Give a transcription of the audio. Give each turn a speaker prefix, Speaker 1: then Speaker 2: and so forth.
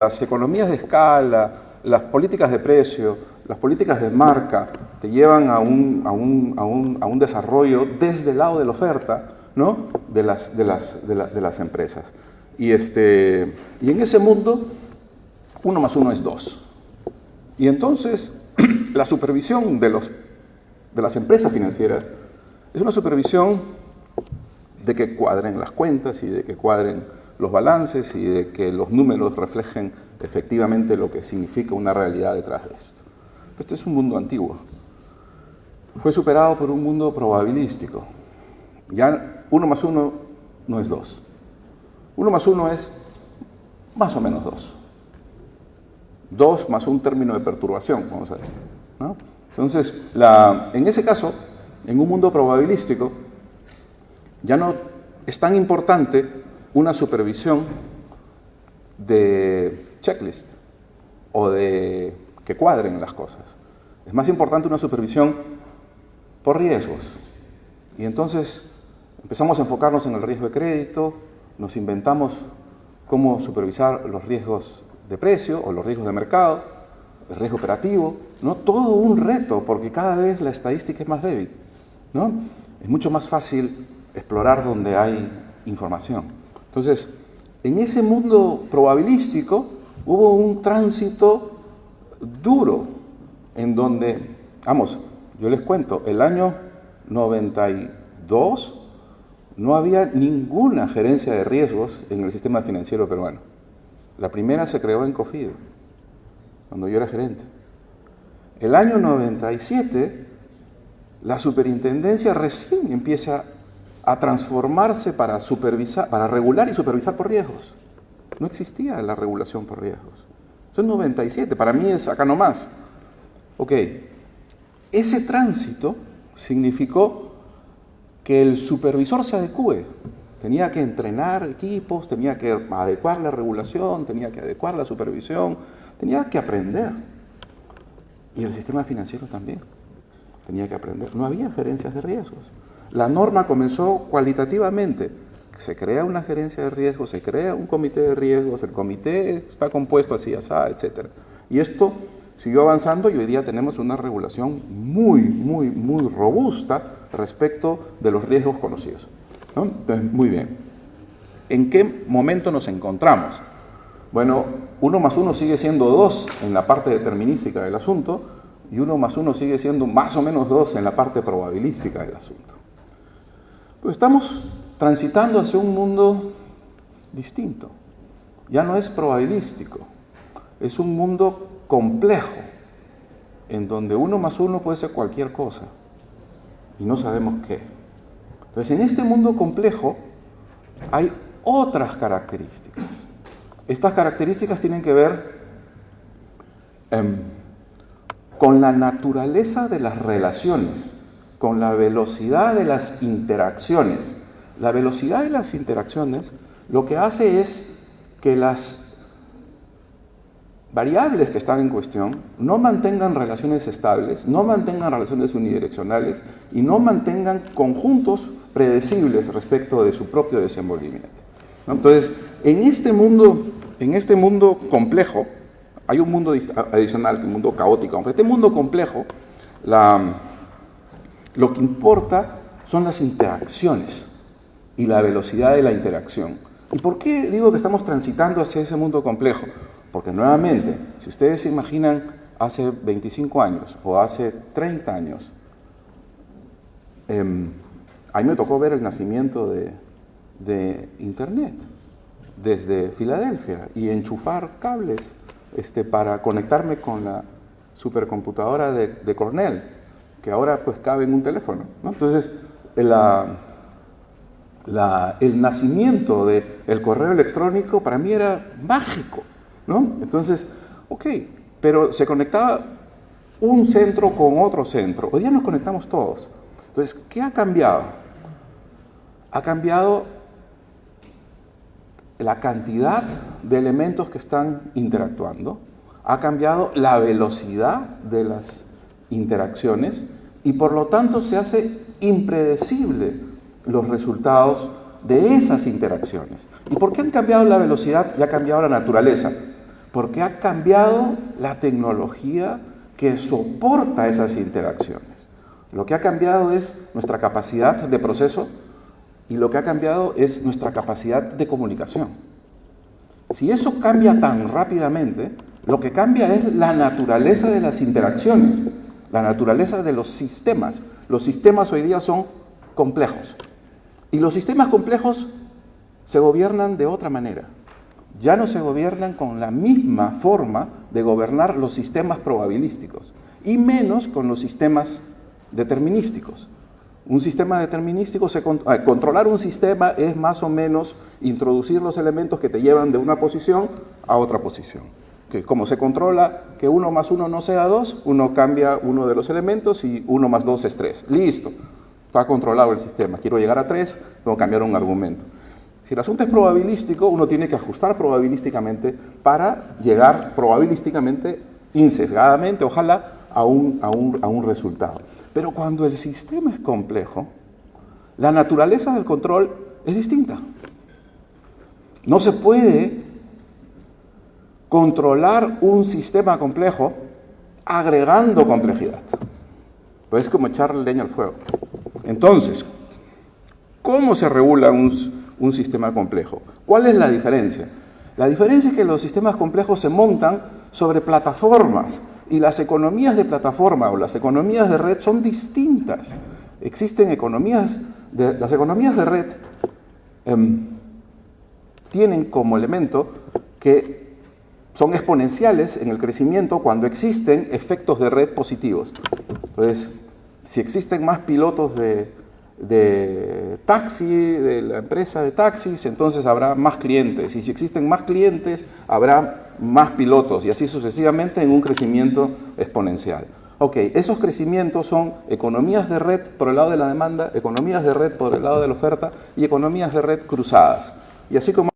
Speaker 1: Las economías de escala, las políticas de precio, las políticas de marca te llevan a un desarrollo desde el lado de la oferta, ¿no? de las empresas. Y en ese mundo, 1 más 1 es 2. Y entonces, la supervisión de las empresas financieras es una supervisión de que cuadren las cuentas y de que cuadren los balances y de que los números reflejen efectivamente lo que significa una realidad detrás de esto. Pero este es un mundo antiguo. Fue superado por un mundo probabilístico. Ya 1 más 1 no es 2. 1 más 1 es más o menos 2. 2 más un término de perturbación, vamos a decir, ¿no? Entonces, en ese caso, en un mundo probabilístico, ya no es tan importante una supervisión de checklist o de que cuadren las cosas. Es más importante una supervisión por riesgos. Y entonces empezamos a enfocarnos en el riesgo de crédito, nos inventamos cómo supervisar los riesgos de precio o los riesgos de mercado, el riesgo operativo, ¿no? Todo un reto, porque cada vez la estadística es más débil, ¿no? Es mucho más fácil explorar donde hay información. Entonces, en ese mundo probabilístico hubo un tránsito duro en donde, vamos, yo les cuento, el año 92 no había ninguna gerencia de riesgos en el sistema financiero peruano. La primera se creó en COFIDE, cuando yo era gerente. El año 97, la superintendencia recién empieza a transformarse para regular y supervisar por riesgos. No existía la regulación por riesgos. Eso es 97, para mí es acá nomás. Ok, ese tránsito significó que el supervisor se adecue. Tenía que entrenar equipos, tenía que adecuar la regulación, tenía que adecuar la supervisión, tenía que aprender. Y el sistema financiero también tenía que aprender. No había gerencias de riesgos. La norma comenzó cualitativamente. Se crea una gerencia de riesgos, se crea un comité de riesgos, el comité está compuesto así, así, etc. Y esto siguió avanzando y hoy día tenemos una regulación muy robusta respecto de los riesgos conocidos, ¿no? Entonces, muy bien. ¿En qué momento nos encontramos? Bueno, 1 más 1 sigue siendo 2 en la parte determinística del asunto y 1 más 1 sigue siendo más o menos 2 en la parte probabilística del asunto. Pues estamos transitando hacia un mundo distinto. Ya no es probabilístico, es un mundo complejo, en donde 1 más 1 puede ser cualquier cosa y no sabemos qué. Entonces, en este mundo complejo hay otras características. Estas características tienen que ver con la naturaleza de las relaciones, con la velocidad de las interacciones. La velocidad de las interacciones lo que hace es que las variables que están en cuestión no mantengan relaciones estables, no mantengan relaciones unidireccionales y no mantengan conjuntos predecibles respecto de su propio desenvolvimiento, ¿no? Entonces, en este mundo complejo, hay un mundo adicional, un mundo caótico. Aunque este mundo complejo, lo que importa son las interacciones y la velocidad de la interacción. ¿Y por qué digo que estamos transitando hacia ese mundo complejo? Porque nuevamente, si ustedes se imaginan hace 25 años o hace 30 años, a mí me tocó ver el nacimiento de Internet desde Filadelfia y enchufar cables para conectarme con la supercomputadora de Cornell, que ahora pues cabe en un teléfono, ¿no? Entonces, el nacimiento del correo electrónico para mí era mágico, ¿no? Entonces, ok, pero se conectaba un centro con otro centro. Hoy día nos conectamos todos. Entonces, ¿qué ha cambiado? Ha cambiado la cantidad de elementos que están interactuando, ha cambiado la velocidad de las interacciones y por lo tanto se hace impredecible los resultados de esas interacciones. ¿Y por qué han cambiado la velocidad y ha cambiado la naturaleza? Porque ha cambiado la tecnología que soporta esas interacciones. Lo que ha cambiado es nuestra capacidad de proceso y lo que ha cambiado es nuestra capacidad de comunicación. Si eso cambia tan rápidamente, lo que cambia es la naturaleza de las interacciones, la naturaleza de los sistemas. Los sistemas hoy día son complejos. Y los sistemas complejos se gobiernan de otra manera. Ya no se gobiernan con la misma forma de gobernar los sistemas probabilísticos, y menos con los sistemas determinísticos. Un sistema determinístico, controlar un sistema es más o menos introducir los elementos que te llevan de una posición a otra posición. Que como se controla que 1 más 1 no sea 2, uno cambia uno de los elementos y 1 más 2 es 3. Listo, está controlado el sistema. Quiero llegar a 3, tengo que cambiar un argumento. Si el asunto es probabilístico, uno tiene que ajustar probabilísticamente para llegar probabilísticamente, insesgadamente, ojalá, a un resultado. Pero cuando el sistema es complejo, la naturaleza del control es distinta. No se puede controlar un sistema complejo agregando complejidad. Pues es como echarle leña al fuego. Entonces, ¿cómo se regula un sistema complejo? ¿Cuál es la diferencia? La diferencia es que los sistemas complejos se montan sobre plataformas y las economías de plataforma o las economías de red son distintas. Existen las economías de red tienen como elemento que son exponenciales en el crecimiento cuando existen efectos de red positivos. Entonces, si existen más pilotos de taxi, de la empresa de taxis, entonces habrá más clientes. Y si existen más clientes, habrá más pilotos. Y así sucesivamente en un crecimiento exponencial. Ok, esos crecimientos son economías de red por el lado de la demanda, economías de red por el lado de la oferta y economías de red cruzadas. Y así como